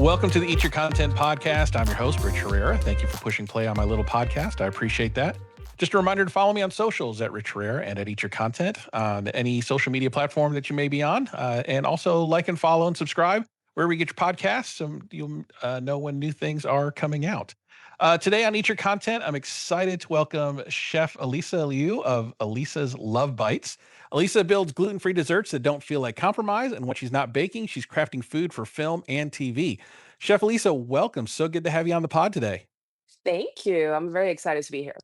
Welcome to the Eat Your Content podcast. I'm your host, Rich Herrera. Thank you for pushing play on my little podcast. I appreciate that. Just a reminder to follow me on socials at Rich Herrera and at Eat Your Content on any social media platform that you may be on. And also like and follow and subscribe wherever you get your podcasts so you'll know when new things are coming out. Today on Eat Your Content, I'm excited to welcome Chef Elisa Lyew of Elisa's Love Bites. Elisa builds gluten-free desserts that don't feel like compromise, and when she's not baking, she's crafting food for film and TV. Chef Elisa, welcome. So good to have you on the pod today. Thank you. I'm very excited to be here.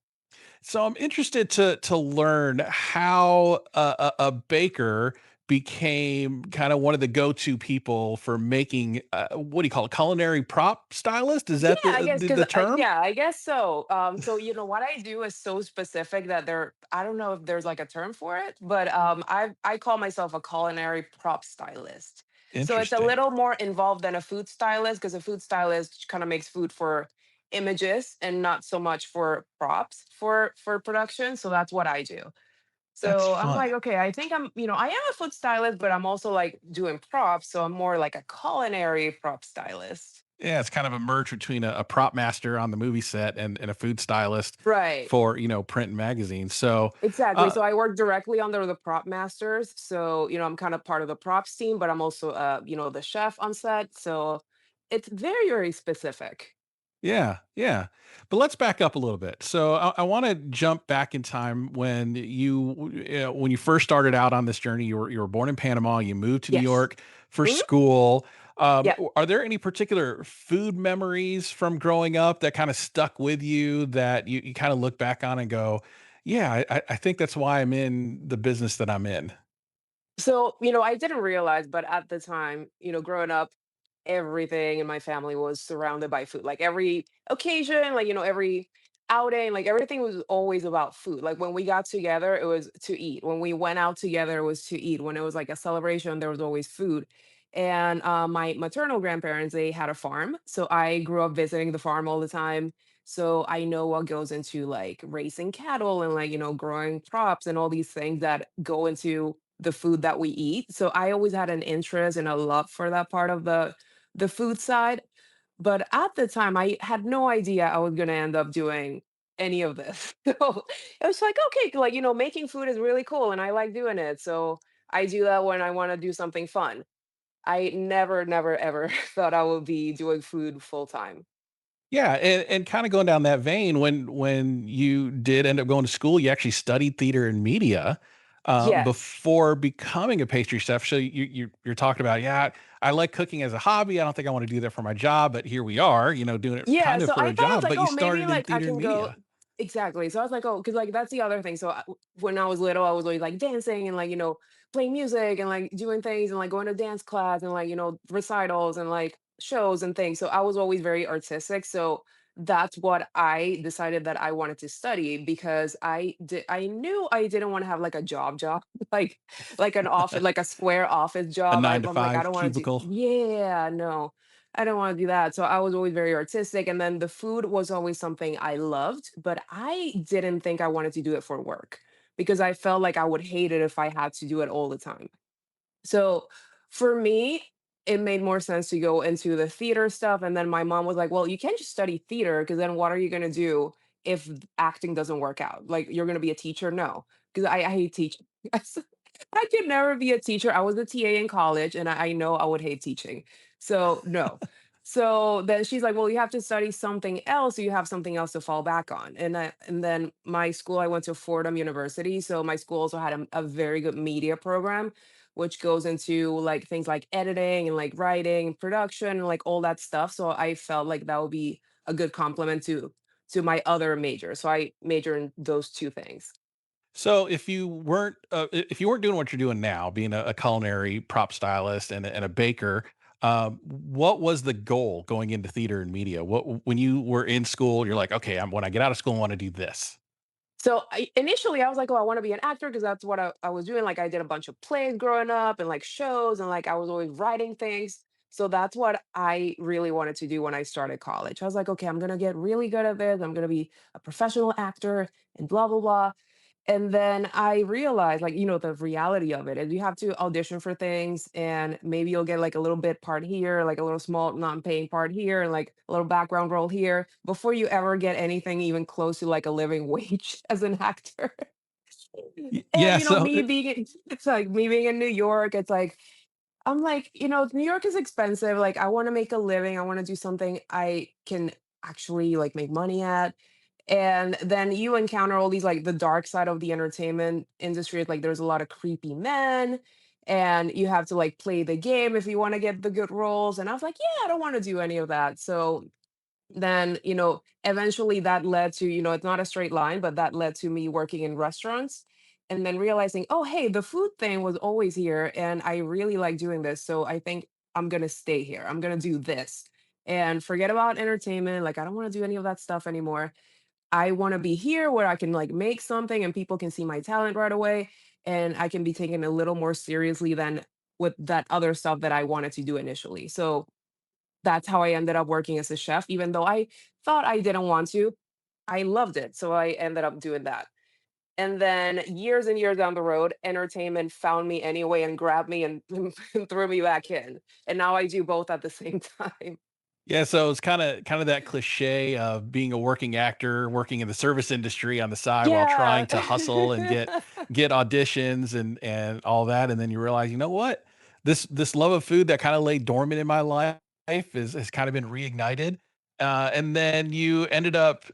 So I'm interested to learn how a baker became kind of one of the go-to people for making what do you call it, culinary prop stylist? Is Yeah, that I guess the because term? yeah, I guess so. So what I do is so specific that I don't know if there's like a term for it, but I call myself a culinary prop stylist. So it's a Interesting. little more involved than a food stylist because a food stylist kind of makes food for images and not so much for props for production. So that's what I do. That's So I'm fun. like, okay, I think I am a food stylist, but I'm also like doing props. So I'm more like a culinary prop stylist. Yeah, it's kind of a merge between a prop master on the movie set and a food stylist Right. for, print and magazines. So, Exactly. uh, So I work directly under the prop masters. So, I'm kind of part of the props team, but I'm also the chef on set. So it's very, very specific. yeah, yeah. But let's back up a little bit. So I want to jump back in time when when you first started out on this journey. You were born in Panama. You moved to New Yes. York for Mhm. school. Yeah. Are there any particular food memories from growing up that kind of stuck with you that you kind of look back on and go, "Yeah, I think that's why I'm in the business that I'm in." So, I didn't realize, but at the time, growing up, everything in my family was surrounded by food. Like every occasion, like, every outing, like everything was always about food. Like when we got together, it was to eat. When we went out together, it was to eat. When it was like a celebration, there was always food. And my maternal grandparents, they had a farm. So I grew up visiting the farm all the time. So I know what goes into like raising cattle and like, growing crops and all these things that go into the food that we eat. So I always had an interest and a love for that part of the food side. But at the time, I had no idea I was gonna end up doing any of this. So it was like, okay, like, making food is really cool and I like doing it. So I do that when I want to do something fun. I never, never, ever thought I would be doing food full time. Yeah, and kind of going down that vein, when you did end up going to school, you actually studied theater and media Yes. before becoming a pastry chef. So you're talking about, yeah, I like cooking as a hobby. I don't think I want to do that for my job, but here we are, doing it Yeah, kind of so for I a thought I was job. like, But you "Oh, maybe, started in like, I theater and can go." media. Exactly, so I was like, "Oh," because like, that's the other thing, so when I was little, I was always, like, dancing and, like, playing music and, like, doing things and, like, going to dance class and, like, recitals and, like, shows and things, so I was always very artistic, so that's what I decided that I wanted to study because I knew I didn't wanna have, like, a job, like an office like a square office A job. nine to I'm like, "I five don't wanna do." cubicle. Yeah, no. I don't wanna do that. So I was always very artistic, and then the food was always something I loved, but I didn't think I wanted to do it for work because I felt like I would hate it if I had to do it all the time. So for me, it made more sense to go into the theater stuff, and then my mom was like, "Well, you can't just study theater because then what are you gonna do if acting doesn't work out? Like, you're gonna be a teacher?" No, because I hate teaching. I could never be a teacher. I was a TA in college, and I know I would hate teaching. So, no. So then she's like, "Well, you have to study something else, so you have something else to fall back on." And then my school, I went to Fordham University, so my school also had a very good media program, which goes into like things like editing and like writing, production, and like all that stuff. So I felt like that would be a good complement to my other major. So I major in those two things. So if you weren't doing what you're doing now, being a culinary prop stylist and a baker, what was the goal going into theater and media? What when you were in school, you're like, okay, when I get out of school, I want to do this. So initially, I was like, "Oh, I want to be an actor," because that's what I was doing. Like, I did a bunch of plays growing up and like shows, and like I was always writing things. So that's what I really wanted to do when I started college. I was like, "Okay, I'm gonna get really good at this. I'm gonna be a professional actor," and blah blah blah. And then I realized, like, the reality of it is you have to audition for things, and maybe you'll get like a little bit part here, like a little small non-paying part here, and like a little background role here before you ever get anything even close to like a living wage as an actor. And Yeah, so me being it's like me being in New York, it's like I'm like, New York is expensive. Like, I want to make a living. I want to do something I can actually like make money at. And then you encounter all these like the dark side of the entertainment industry. Like, there's a lot of creepy men, and you have to like play the game if you want to get the good roles. And I was like, yeah, I don't want to do any of that. So then, eventually that led to, it's not a straight line, but that led to me working in restaurants and then realizing, oh, hey, the food thing was always here and I really like doing this. So I think I'm going to stay here. I'm going to do this and forget about entertainment. Like, I don't want to do any of that stuff anymore. I want to be here where I can like make something and people can see my talent right away. And I can be taken a little more seriously than with that other stuff that I wanted to do initially. So that's how I ended up working as a chef, even though I thought I didn't want to. I loved it, so I ended up doing that. And then years and years down the road, entertainment found me anyway and grabbed me and and threw me back in. And now I do both at the same time. yeah, so it's kinda that cliche of being a working actor, working in the service industry on the side while Yeah. trying to hustle and get auditions and all that, and then you realize, "You know what? This love of food that kinda lay dormant in my life is has kinda been reignited." And then you ended up,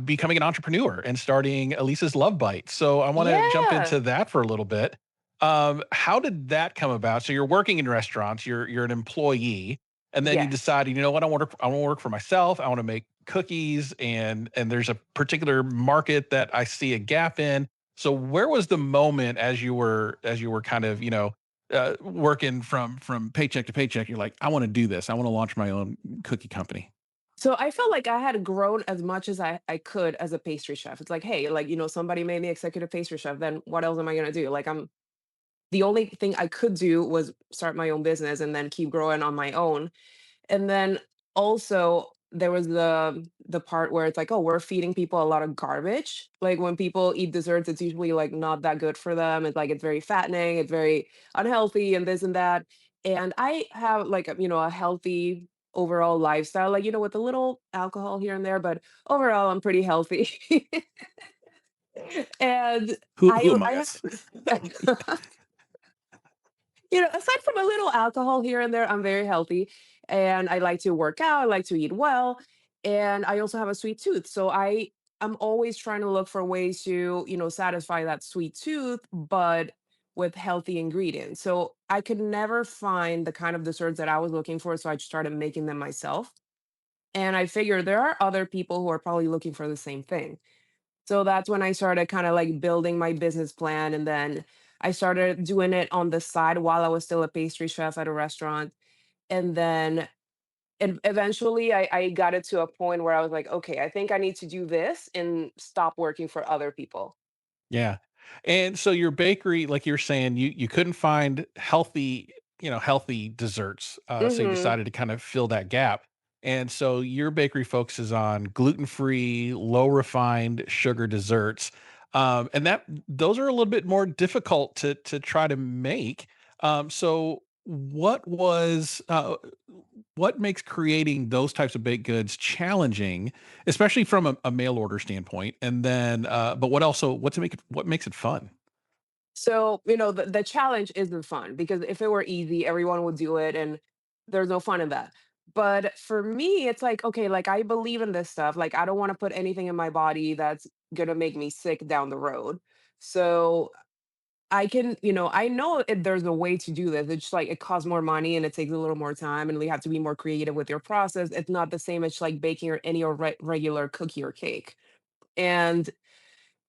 becoming an entrepreneur and starting Elisa's Love Bite. So I wanna jump Yeah. into that for a little bit. How did that come about? So you're working in restaurants, you're an employee, and then you Yes. decide, you know what, I want to work for myself. I want to make cookies, and there's a particular market that I see a gap in. So where was the moment as you were kind of, working from paycheck to paycheck? You're like, I want to do this. I want to launch my own cookie company. So I felt like I had grown as much as I could as a pastry chef. It's like, hey, like, somebody made me executive pastry chef. Then what else am I gonna do? Like, the only thing I could do was start my own business and then keep growing on my own. And then also there was the part where it's like, oh, we're feeding people a lot of garbage. Like, when people eat desserts, it's usually like not that good for them. It's like it's very fattening, it's very unhealthy and this and that. And I have like a healthy overall lifestyle, like, with a little alcohol here and there, but overall I'm pretty healthy. And Who I among I us? have aside from a little alcohol here and there, I'm very healthy and I like to work out, I like to eat well, and I also have a sweet tooth. So I'm always trying to look for ways to, satisfy that sweet tooth, but with healthy ingredients. So I could never find the kind of desserts that I was looking for, so I started making them myself. And I figured there are other people who are probably looking for the same thing. So that's when I started kind of like building my business plan. And then I started doing it on the side while I was still a pastry chef at a restaurant. And then eventually I got it to a point where I was like, okay, I think I need to do this and stop working for other people. Yeah. And so your bakery, like you're saying, you couldn't find healthy, healthy desserts. So you Hmm. decided to kind of fill that gap. And so your bakery focuses on gluten-free, low refined sugar desserts. And that those are a little bit more difficult to try to make. So what makes creating those types of baked goods challenging, especially from a mail order standpoint? And then, but what makes it fun? So, the challenge isn't fun because if it were easy, everyone would do it and there's no fun in that. But for me, it's like, okay, like I believe in this stuff. Like, I don't want to put anything in my body that's going to make me sick down the road. So I can, I know there's a way to do this. It's just like it costs more money and it takes a little more time and you have to be more creative with your process. It's not the same as like baking or any or regular cookie or cake. And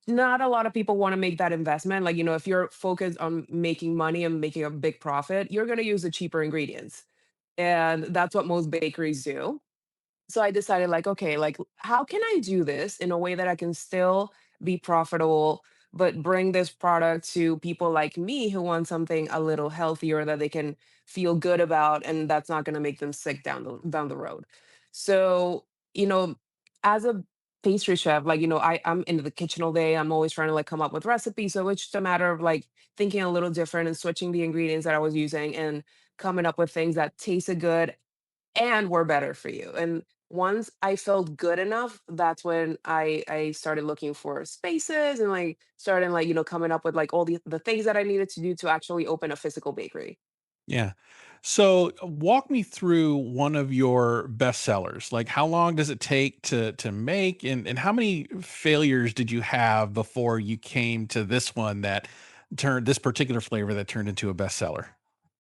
not a lot of people wanna make that investment, like, if you're focused on making money and making a big profit, you're gonna use the cheaper ingredients, and that's what most bakeries do. So I decided like, okay, like how can I do this in a way that I can still be profitable, but bring this product to people like me who want something a little healthier that they can feel good about and that's not going to make them sick down the road. So, you know, as a pastry chef. Like, I'm in the kitchen all day. I'm always trying to like come up with recipes. So it's just a matter of like thinking a little different and switching the ingredients that I was using and coming up with things that tasted good and were better for you. And once I felt good enough, that's when I started looking for spaces and like starting like, coming up with like all the things that I needed to do to actually open a physical bakery. Yeah. So walk me through one of your best sellers. Like how long does it take to make and how many failures did you have before you came to this one that turned this particular flavor that turned into a bestseller?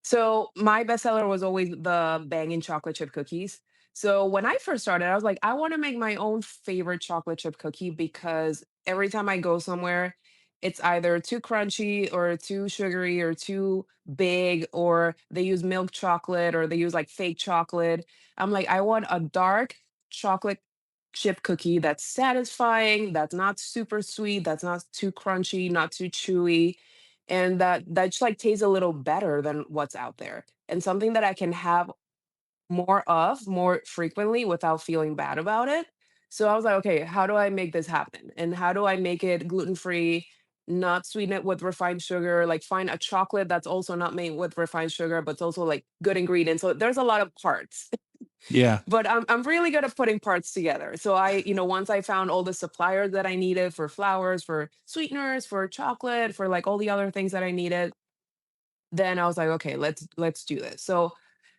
So my bestseller was always the banging chocolate chip cookies. So when I first started, I was like, I want to make my own favorite chocolate chip cookie because every time I go somewhere, it's either too crunchy or too sugary or too big, or they use milk chocolate or they use like fake chocolate. I'm like, I want a dark chocolate chip cookie that's satisfying, that's not super sweet, that's not too crunchy, not too chewy, and that just like tastes a little better than what's out there, and something that I can have more of more frequently without feeling bad about it. So I was like, okay, how do I make this happen? And how do I make it gluten free, not sweeten it with refined sugar, like find a chocolate that's also not made with refined sugar, but it's also like good ingredients. So there's a lot of parts. Yeah. But I'm really good at putting parts together. So once I found all the suppliers that I needed for flours, for sweeteners, for chocolate, for like all the other things that I needed, then I was like, okay, let's do this. So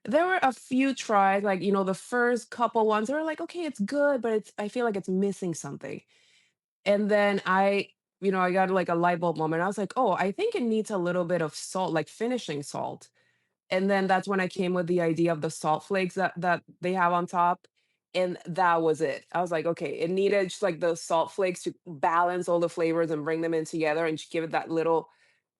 there were a few tries, like, the first couple ones, they were like, okay, it's good, but I feel like it's missing something. And then I got like a light bulb moment. I was like, oh, I think it needs a little bit of salt, like finishing salt. And then that's when I came with the idea of the salt flakes that they have on top, and that was it. I was like, "Okay, it needed just, like, the salt flakes to balance all the flavors and bring them in together and just give it that little,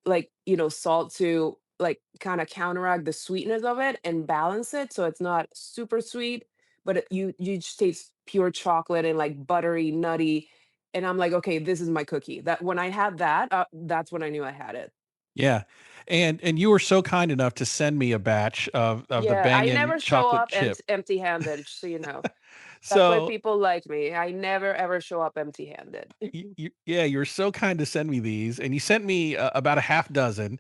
like, salt to, like, kinda counteract the sweetness of it and balance it so it's not super sweet, but you just taste pure chocolate and, like, buttery, nutty." And I'm like, "Okay, this is my cookie." That when I had that, that's when I knew I had it. Yeah. And you were so kind enough to send me a batch of the Yeah, I bangin' never show chocolate up chip. empty-handed, just so you know. That's why So people like me. I never ever show up empty-handed. yeah, you were so kind to send me these, and you sent me about a half dozen,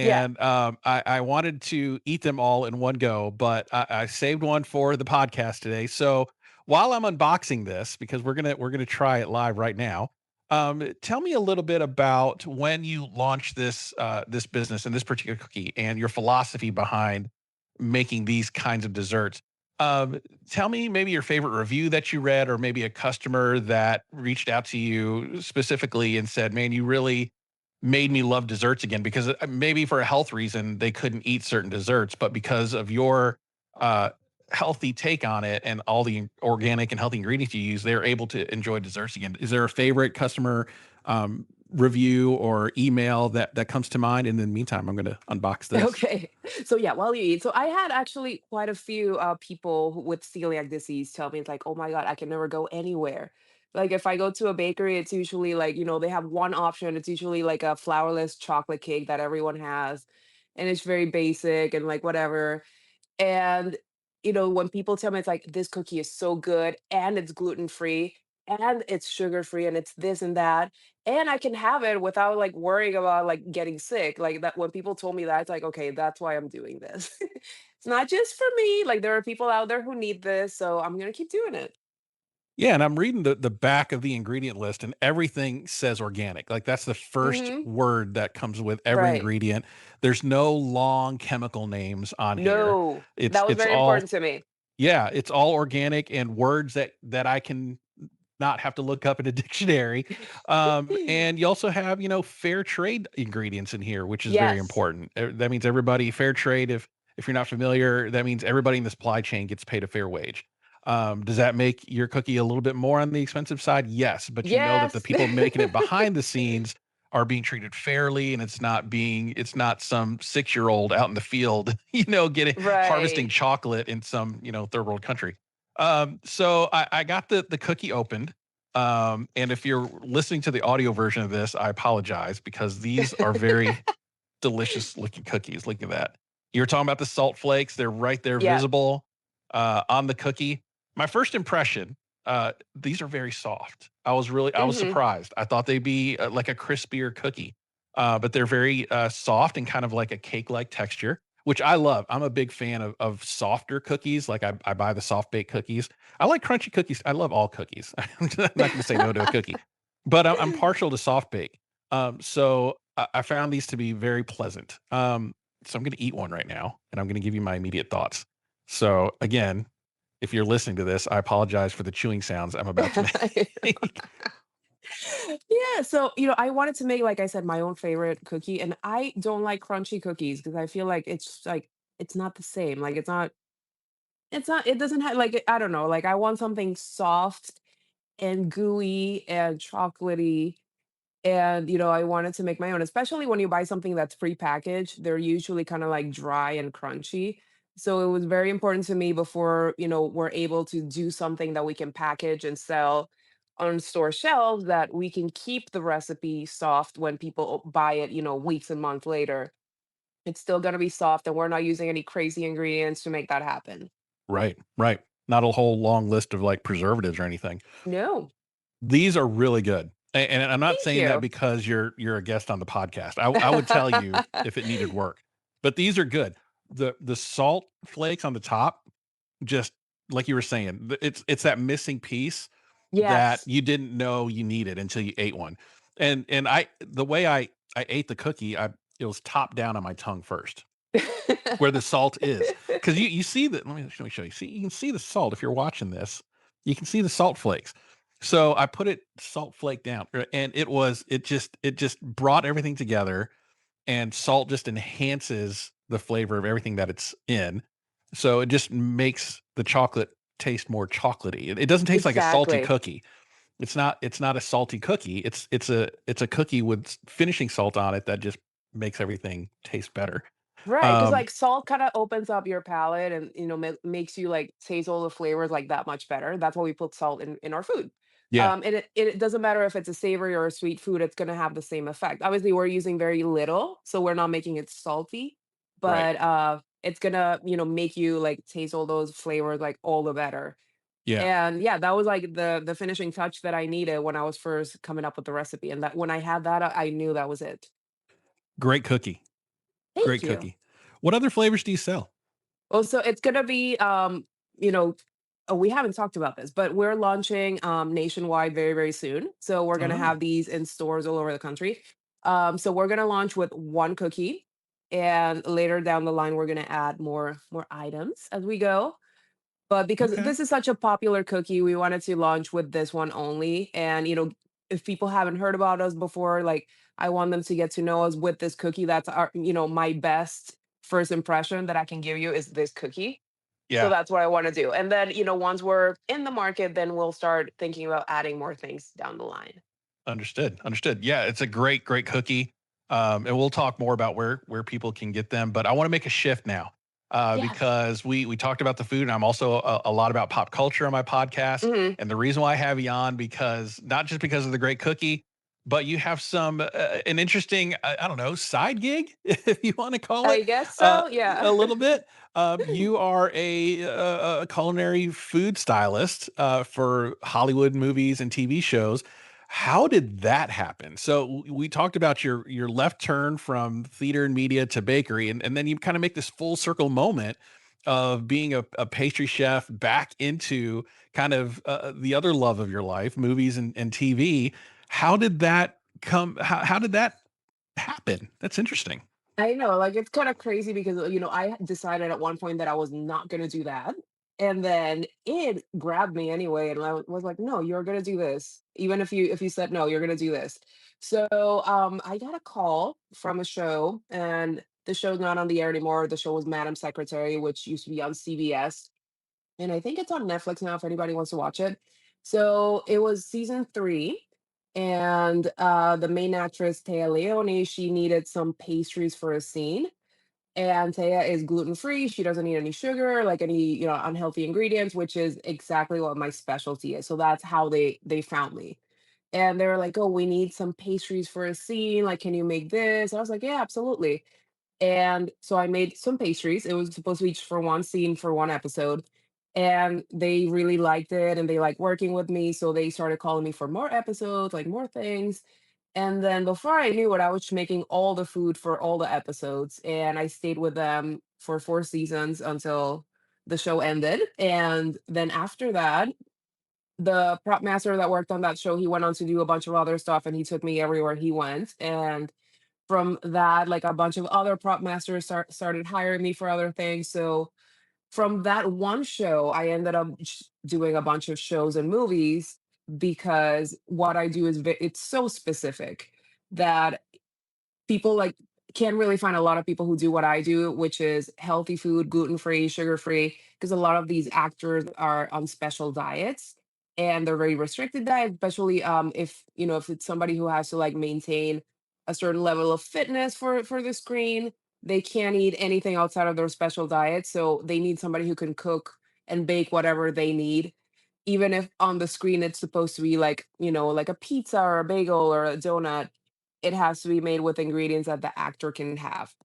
Yeah. and I wanted to eat them all in one go, but I saved one for the podcast today. So while I'm unboxing this, because we're gonna try it live right now, tell me a little bit about when you launched this business and this particular cookie, and your philosophy behind making these kinds of desserts. Um, Tell me maybe your favorite review that you read, or maybe a customer that reached out to you specifically and said, "Man, you really made me love desserts again." Because maybe for a health reason they couldn't eat certain desserts, but because of your uh, healthy take on it and all the organic and healthy ingredients you use, they're able to enjoy desserts again. Is there a favorite customer review or email that comes to mind? And in the meantime, I'm going to unbox this. Okay. So yeah, while you eat. So I had actually quite a few people with celiac disease tell me it's like, "Oh my God, I can never go anywhere." Like if I go to a bakery, it's usually like, they have one option. It's usually like a flourless chocolate cake that everyone has. And it's very basic and like whatever. And, when people tell me it's like, this cookie is so good and it's gluten free and it's sugar free and it's this and that. And I can have it without like worrying about like getting sick. Like that, when people told me that, it's like, okay, that's why I'm doing this. It's not just for me. Like there are people out there who need this. So I'm going to keep doing it. Yeah, and I'm reading the back of the ingredient list, and everything says organic. Like that's the first Hmm. word that comes with every Right. ingredient. There's no long chemical names on here. No, It's that was it's very all important to me. yeah, it's all organic and words that I can not have to look up in a dictionary. And you also have, fair trade ingredients in here, which is very Yes. important. That means everybody fair trade. If you're not familiar, that means everybody in the supply chain gets paid a fair wage. Does that make your cookie a little bit more on the expensive side? Yes, but you know that the Yes. people making it behind the scenes are being treated fairly, and it's not some 6-year-old out in the field, getting harvesting Right. chocolate in some, third world country. So I got the cookie opened. And if you're listening to the audio version of this, I apologize because these are very delicious looking cookies. Look at that. You're talking about the salt flakes. They're right there Yeah. visible on the cookie. My first impression, these are very soft. I was Hmm. surprised. I thought they'd be like a crispier cookie, but they're very soft and kind of like a cake-like texture, which I love. I'm a big fan of softer cookies. Like I buy the soft baked cookies. I like crunchy cookies. I love all cookies. I'm not going to say no to a cookie, but I'm partial to soft bake. So I found these to be very pleasant. So I'm going to eat one right now, and I'm going to give you my immediate thoughts. So again, if you're listening to this, I apologize for the chewing sounds I'm about to make. Yeah, so, I wanted to make, like I said, my own favorite cookie, and I don't like crunchy cookies because I feel like it's not the same. Like it doesn't have like I don't know, like I want something soft and gooey and chocolatey. And, I wanted to make my own, especially when you buy something that's prepackaged, they're usually kind of like dry and crunchy. So it was very important to me before, we're able to do something that we can package and sell on store shelves that we can keep the recipe soft when people buy it, weeks and months later. It's still going to be soft and we're not using any crazy ingredients to make that happen. Right, right. Not a whole long list of like preservatives or anything. No, These are really good. And I'm not thank saying that you. because you're a guest on the podcast. I would tell you if it needed work, but these are good. The salt flakes on the top, just like you were saying, it's that missing piece that Yes. you didn't know you needed until you ate one. And I the way I ate the cookie, it was top down on my tongue first, where the salt is, because you see that. Let me show you. See, you can see the salt if you're watching this. You can see the salt flakes. So I put it salt flake down, and it just brought everything together, and salt just enhances the flavor of everything that it's in. So it just makes the chocolate taste more chocolatey. It doesn't taste like a salty Exactly. cookie. It's not a salty cookie. It's a cookie with finishing salt on it that just makes everything taste better. Right, because Um, like, salt kinda opens up your palate and, makes you, like, taste all the flavors, like, that much better. That's why we put salt in our food. yeah, And it doesn't matter if it's a savory or a sweet food, it's gonna have the same effect. Obviously, we're using very little, so we're not making it salty, right. but, it's gonna, make you, like, taste all those flavors, like, all the better. Yeah, And, yeah, that was, like, the finishing touch that I needed when I was first coming up with the recipe, and that when I had that, I knew that was it. great cookie, Thank great you. cookie. What other flavors do you sell? Well, so it's gonna be, you know, we haven't talked about this, but we're launching nationwide very, very soon. So we're gonna Oh, have these in stores all over the country. So we're gonna launch with one cookie, and later down the line, we're gonna add more items as we go. But because okay. this is such a popular cookie, we wanted to launch with this one only. And, if people haven't heard about us before, like I want them to get to know us with this cookie. That's my best first impression that I can give you is this cookie. So Yeah, that's what I want to do. And then, once we're in the market, then we'll start thinking about adding more things down the line. understood, understood. Yeah, it's a great cookie. And we'll talk more about where people can get them, but I wanna make a shift now, Yes. because we talked about the food, and I'm also a lot about pop culture on my podcast, Hmm. and the reason why I have you on because not just because of the great cookie, but you have an interesting, I don't know, side gig, if you wanna call it, I guess uh, so. Yeah. a little bit. You are a culinary food stylist, for Hollywood movies and TV shows. How did that happen? So we talked about your left turn from theater and media to bakery, and then you kind of make this full circle moment of being a pastry chef back into kind of the other love of your life, movies and TV. How did that come? How did that happen? That's interesting. I know, like, it's kinda crazy because, I decided at one point that I was not gonna do that, and then it grabbed me anyway, and I was like, "No, you're gonna do this. Even if you said no, you're gonna do this." So, I got a call from a show, and the show's not on the air anymore. The show was Madam Secretary, which used to be on CBS, and I think it's on Netflix now if anybody wants to watch it. So, it was season 3, and, the main actress, Téa Leoni, she needed some pastries for a scene, and Taya is gluten-free, she doesn't need any sugar, like any, unhealthy ingredients, which is exactly what my specialty is, so that's how they found me. And they were like, "Oh, we need some pastries for a scene, like, can you make this?" I was like, "Yeah, absolutely." And so I made some pastries, it was supposed to be just for one scene for one episode, and they really liked it and they like working with me. So they started calling me for more episodes, like more things. And then before I knew it, I was making all the food for all the episodes. And I stayed with them for 4 seasons until the show ended. And then after that, the prop master that worked on that show, he went on to do a bunch of other stuff and he took me everywhere he went. And from that, like a bunch of other prop masters started hiring me for other things. So from that one show, I ended up doing a bunch of shows and movies because what I do is it's so specific that people like can't really find a lot of people who do what I do, which is healthy food, gluten-free, sugar-free, because a lot of these actors are on special diets and they're very restricted diets, especially if if it's somebody who has to like maintain a certain level of fitness for the screen, they can't eat anything outside of their special diet. So they need somebody who can cook and bake whatever they need. Even if on the screen it's supposed to be like, like a pizza or a bagel or a donut, it has to be made with ingredients that the actor can have.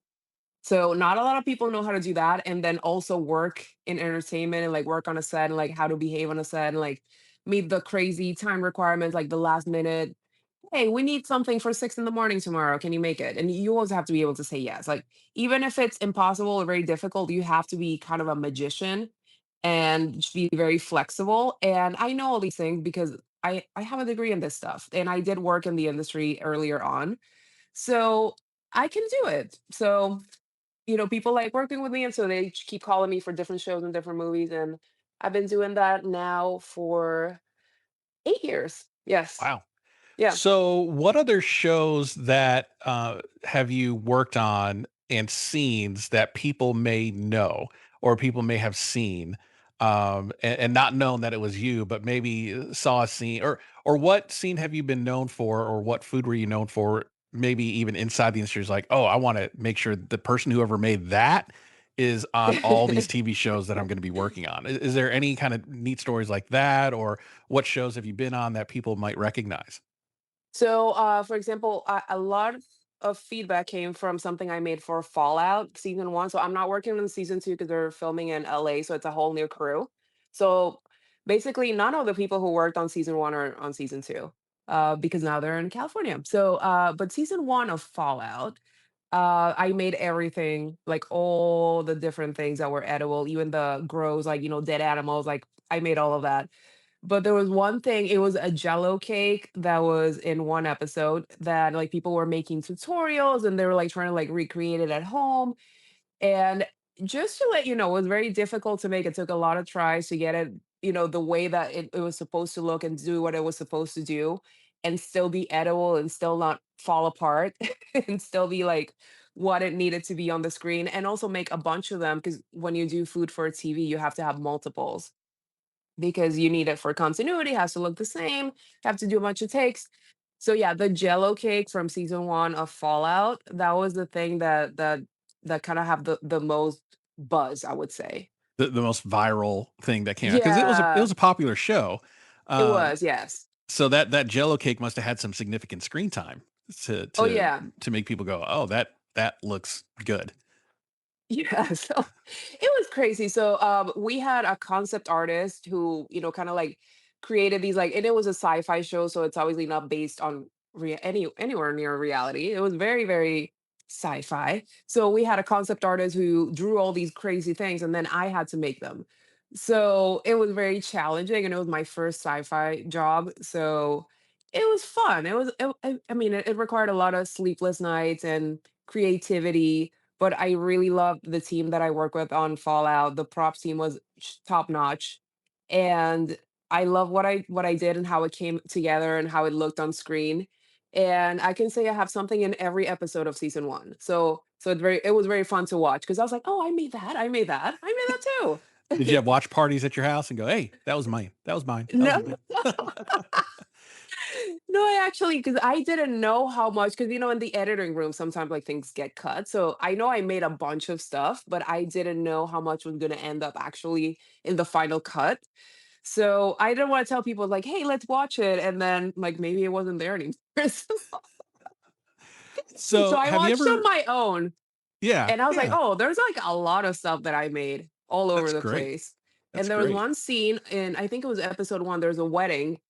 So not a lot of people know how to do that and then also work in entertainment and like work on a set and like how to behave on a set and like meet the crazy time requirements, like the last minute. Hey, we need something for 6 in the morning tomorrow. Can you make it? And you always have to be able to say yes. Like even if it's impossible or very difficult, you have to be kind of a magician and just be very flexible. And I know all these things because I have a degree in this stuff and I did work in the industry earlier on. So I can do it. So, people like working with me and so they keep calling me for different shows and different movies. And I've been doing that now for 8 years. Yes. Wow. Yeah. So, what other shows that have you worked on and scenes that people may know or people may have seen, and not known that it was you, but maybe saw a scene, or what scene have you been known for, or what food were you known for? Maybe even inside the industry is like, oh, I want to make sure the person who ever made that is on all these TV shows that I'm going to be working on. Is there any kind of neat stories like that, or what shows have you been on that people might recognize? So, for example, a lot of feedback came from something I made for Fallout season one. So I'm not working on season two because they're filming in LA, so it's a whole new crew. So basically, none of the people who worked on season one are on season two, because now they're in California. So, but season one of Fallout, I made everything, like all the different things that were edible, even the gross, like dead animals. Like I made all of that. But there was one thing, it was a jello cake that was in one episode that, like, people were making tutorials and they were, like, trying to, like, recreate it at home, and just to let you know, it was very difficult to make, it took a lot of tries to get it, the way that it was supposed to look and do what it was supposed to do, and still be edible and still not fall apart and still be, like, what it needed to be on the screen, and also make a bunch of them because when you do food for TV, you have to have multiples because you need it for continuity, has to look the same, have to do a bunch of takes. So yeah, the jello cake from season 1 of Fallout, that was the thing that kinda have the most buzz, I would say. The most viral thing that came out because it Yeah, was a popular show. it Um, was, yes. so that Jello cake must have had some significant screen time to Oh, to yeah. to make people go, "Oh, that looks good." Yeah, so it was crazy. So we had a concept artist who, kind of like created these like and it was a sci-fi show, so it's obviously not based on anywhere near reality. It was very, very sci-fi. So we had a concept artist who drew all these crazy things and then I had to make them. So it was very challenging and it was my first sci-fi job. So it was fun. I mean, it required a lot of sleepless nights and creativity, but I really loved the team that I work with on Fallout. The props team was top notch, and I love what I did and how it came together and how it looked on screen. And I can say I have something in every episode of season one. So it was very fun to watch because I was like, oh, I made that, I made that, I made Did that you too. have watch parties at your house and go, "Hey, that was mine. That was mine. That was No. mine." No, I actually, because I didn't know how much, because in the editing room, sometimes like things get cut. So I know I made a bunch of stuff, but I didn't know how much was going to end up actually in the final cut. So I didn't want to tell people like, hey, let's watch it. And then like maybe it wasn't there anymore. So So, I have you watched on ever my own Yeah, and I was like, yeah, oh, there's like a lot of stuff that I made all over that's the great. place. That's And there was great. one scene in, I think it was episode 1, there's a wedding,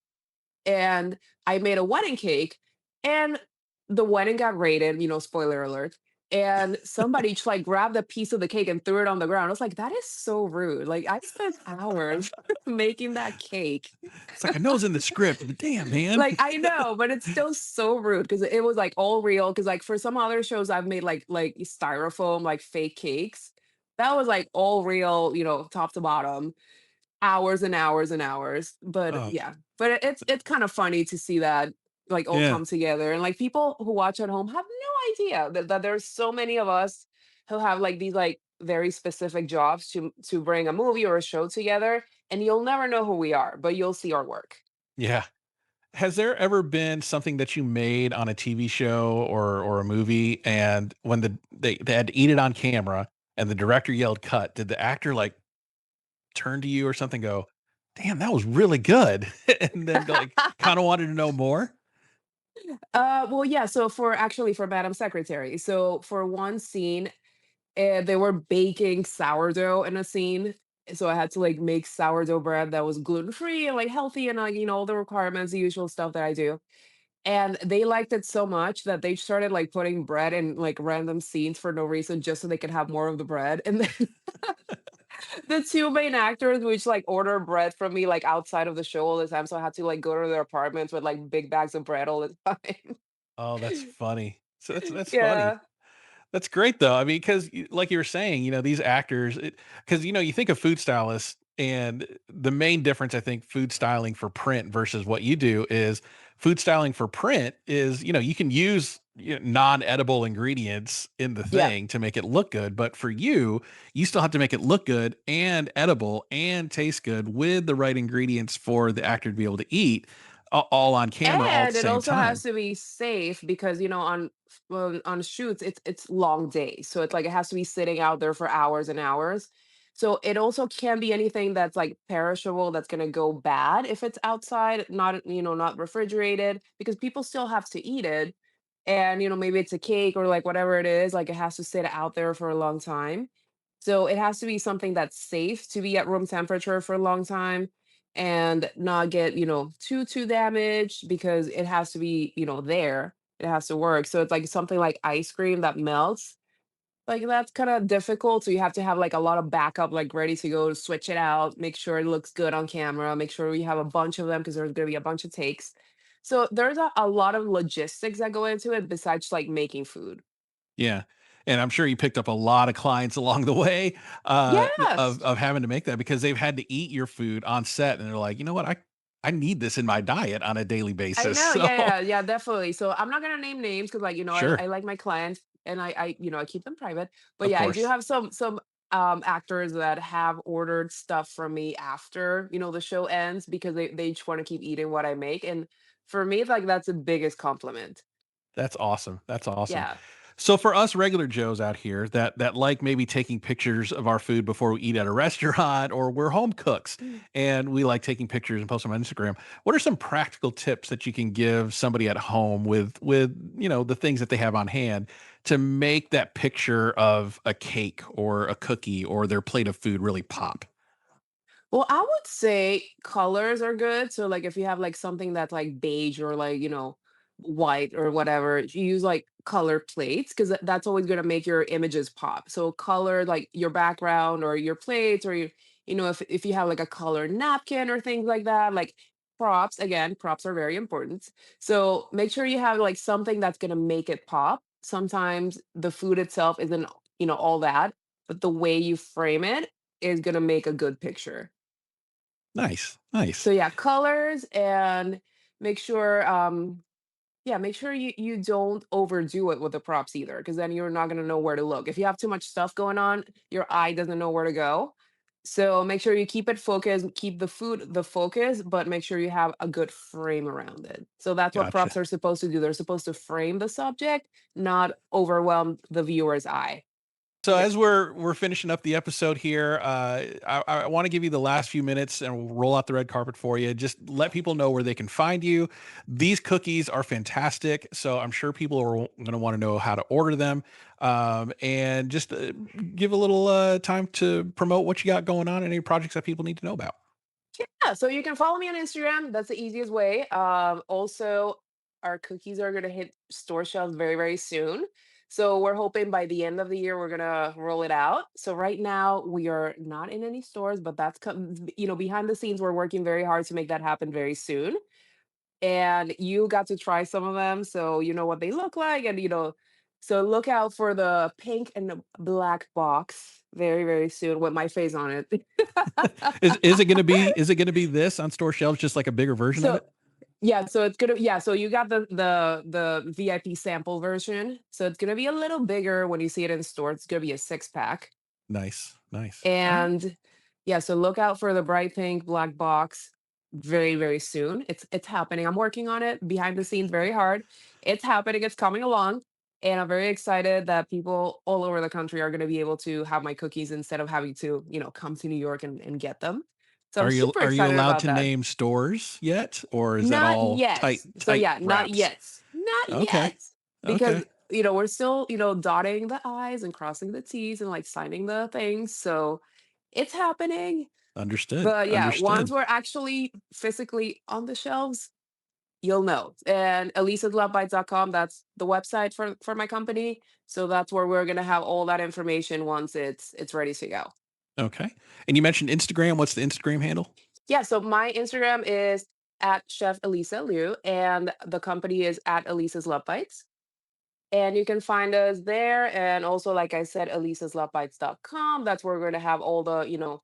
and I made a wedding cake, and the wedding got raided, spoiler alert. And somebody just like grabbed a piece of the cake and threw it on the ground. I was like, that is so rude. Like I spent hours making that cake. It's like I know it's in the script, but damn, man. Like I know, but it's still so rude because it was like all real. Cause like for some other shows I've made like styrofoam, like fake cakes. That was like all real, top to bottom, hours and hours and hours. But Oh, yeah, but it's kind of funny to see that like all yeah. come together, and like people who watch at home have no idea that there's so many of us who have like these like very specific jobs to bring a movie or a show together, and you'll never know who we are, but you'll see our work. Yeah. Has there ever been something that you made on a TV show or a movie, and when they had to eat it on camera and the director yelled cut, did the actor like turn to you or something, go, "Damn, that was really good," and then like kind of wanted to know more? Well, yeah. So for Madam Secretary, so for one scene, they were baking sourdough in a scene. So I had to like make sourdough bread that was gluten free and like healthy and like all the requirements, the usual stuff that I do. And they liked it so much that they started like putting bread in like random scenes for no reason, just so they could have more of the bread. And then the two main actors, which like order bread from me like outside of the show all the time, so I had to like go to their apartments with like big bags of bread all the time. Oh, that's funny. So that's funny. Yeah. That's great though. I mean, because like you were saying, these actors, because you think of food stylists, and the main difference, I think, food styling for print versus what you do is food styling for print is, you can use non-edible ingredients in the Yeah. thing to make it look good, but for you still have to make it look good and edible and taste good with the right ingredients for the actor to be able to eat, all on camera all at the And it same also has time. to be safe because on shoots it's long days. So it's like it has to be sitting out there for hours and hours. So it also can be anything that's like perishable that's going to go bad if it's outside, not refrigerated, because people still have to eat it. And maybe it's a cake or like whatever it is, like it has to sit out there for a long time. So it has to be something that's safe to be at room temperature for a long time and not get, too damaged because it has to be, there. It has to work. So it's like something like ice cream that melts. Like that's kind of difficult. So you have to have like a lot of backup, like ready to go, switch it out, make sure it looks good on camera, make sure we have a bunch of them because there's gonna be a bunch of takes. So there's a lot of logistics that go into it besides like making food. Yeah, and I'm sure you picked up a lot of clients along the way, Yes. of having to make that because they've had to eat your food on set, and they're like, "You know what? I need this in my diet on a daily I basis." know, So yeah, yeah, yeah, definitely. So I'm not gonna name names because, like, I sure, like my clients and I keep them private. But of yeah, I do course. have some actors that have ordered stuff from me after, the show ends because they just want to keep eating what I make. And for me, like that's the biggest compliment. That's awesome. That's awesome. Yeah. So for us regular Joes out here that like maybe taking pictures of our food before we eat at a restaurant, or we're home cooks and we like taking pictures and post them on Instagram. What are some practical tips that you can give somebody at home with the things that they have on hand to make that picture of a cake or a cookie or their plate of food really pop? Well, I would say colors are good. So like if you have like something that's like beige or like, white or whatever, you use like color plates because that's always going to make your images pop. So color like your background or your plates or if you have like a colored napkin or things like that, like props, again, props are very important. So make sure you have like something that's going to make it pop. Sometimes the food itself isn't, all that, but the way you frame it is going to make a good picture. Nice. So Nice. yeah, colors and make sure make sure you don't overdo it with the props either because then you're not going to know where to look. If you have too much stuff going on, your eye doesn't know where to go. So make sure you keep it focused, keep the food the focus, but make sure you have a good frame around it. So that's what props Gotcha. are supposed to do. They're supposed to frame the subject, not overwhelm the viewer's eye. So as we're finishing up the episode here, I want to give you the last few minutes and we'll roll out the red carpet for you. Just let people know where they can find you. These cookies are fantastic, so I'm sure people are going to want to know how to order them. And just give a little time to promote what you got going on and any projects that people need to know about. Yeah, so you can follow me on Instagram. That's the easiest way. Also, our cookies are gonna hit store shelves very, very soon. So we're hoping by the end of the year we're gonna roll it out. So right now we are not in any stores, but that's behind the scenes we're working very hard to make that happen very soon. And you got to try some of them, so you know what they look like, and so look out for the pink and the black box very, very soon with my face on it. Is it going to be this on store shelves, just like a bigger version of So it? yeah, so it's gonna yeah, so you got the VIP sample version. So it's gonna be a little bigger when you see it in store. It's gonna be a 6 pack. Nice, nice. All right. And yeah, so look out for the bright pink black box very, very soon. It's happening. I'm working on it behind the scenes very hard. It's happening, it's coming along. And I'm very excited that people all over the country are gonna be able to have my cookies instead of having to, come to New York and get them. So I'm super Are you excited allowed about to that. name stores yet, or is that Not all yet. So tight yeah, not wraps? yet. Not Okay. yet. Okay. Because, we're still, dotting the I's and crossing the T's and like signing the things. So it's happening. Understood. But yeah, once Understood. we're actually physically on the shelves, you'll know. And elisalovebite.com, that's the website for my company. So that's where we're gonna have all that information once it's ready to go. Okay. And you mentioned Instagram. What's the Instagram handle? Yeah, so my Instagram is at Chef Elisa Lyew, and the company is at Elisa's Love Bites. And you can find us there. And also, like I said, elisaslovebites.com. That's where we're going to have all the,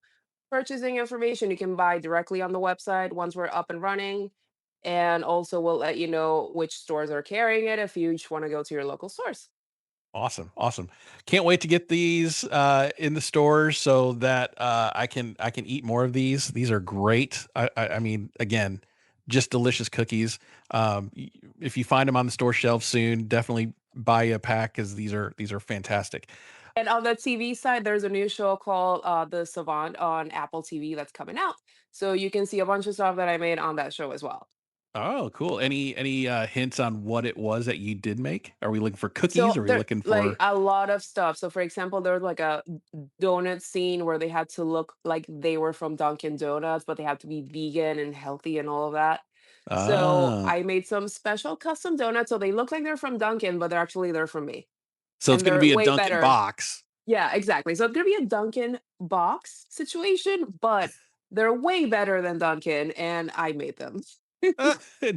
purchasing information. You can buy directly on the website once we're up and running. And also, we'll let you know which stores are carrying it if you just want to go to your local stores. Awesome. Awesome. Can't wait to get these in the stores so that I can eat more of these. These are great. I mean, again, just delicious cookies. If you find them on the store shelf soon, definitely buy a pack because these are fantastic. And on the TV side, there's a new show called The Savant on Apple TV that's coming out. So you can see a bunch of stuff that I made on that show as well. Oh, cool. Any hints on what it was that you did make? Are we looking for cookies? So Are we there looking like for a lot of stuff. So for example, there was like a donut scene where they had to look like they were from Dunkin' Donuts, but they had to be vegan and healthy and all of that. So ah, I made some special custom donuts. So they look like they're from Dunkin', but they're from me. so it's And gonna they're be a way Dunkin' better. box. Yeah, exactly. So it's gonna be a Dunkin' box situation, but they're way better than Dunkin', and I made them.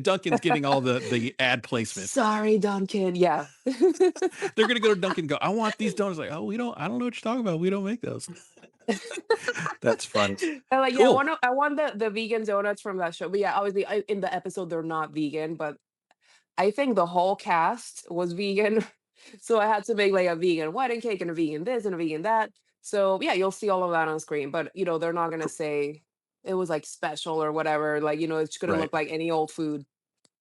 Dunkin's getting all the ad placement. Sorry, Dunkin'. Yeah. They're gonna go to Dunkin' and go, "I want these donuts." Like, "Oh, we don't I don't know what you're talking about. We don't make those." That's funny. I'm like, yeah, Cool. I want the vegan donuts from that show. But yeah, obviously, in the episode they're not vegan, but I think the whole cast was vegan, so I had to make like a vegan wedding cake and a vegan this and a vegan that. So yeah, you'll see all of that on screen, but they're not gonna say it was like special or whatever. Like it's gonna Right. look like any old food,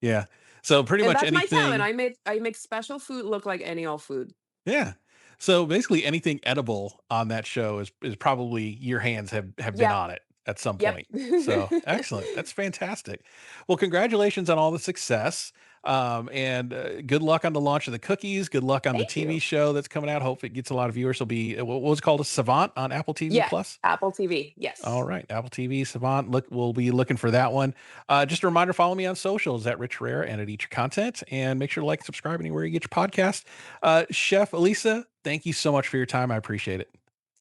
Yeah. So pretty and much that's my talent. anything. I make special food look like any old food. Yeah. So basically anything edible on that show is probably your hands have been Yeah. on it at some Yep. point. So excellent. That's fantastic. Well, congratulations on all the success. And good luck on the launch of the cookies. Good luck on the Thank TV you. show that's coming out. Hope it gets a lot of viewers. Will be what was called a Savant on Apple TV Yeah. Plus. Apple TV. All Yes. right, Apple TV, Savant. Look, we'll be looking for that one. Just a reminder: follow me on socials at Rich Herrera and at Eat Your Content, and make sure to like, subscribe anywhere you get your podcast. Chef Elisa, thank you so much for your time. I appreciate it.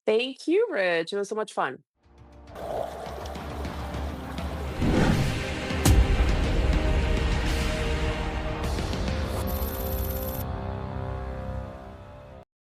Thank you, Rich. It was so much fun.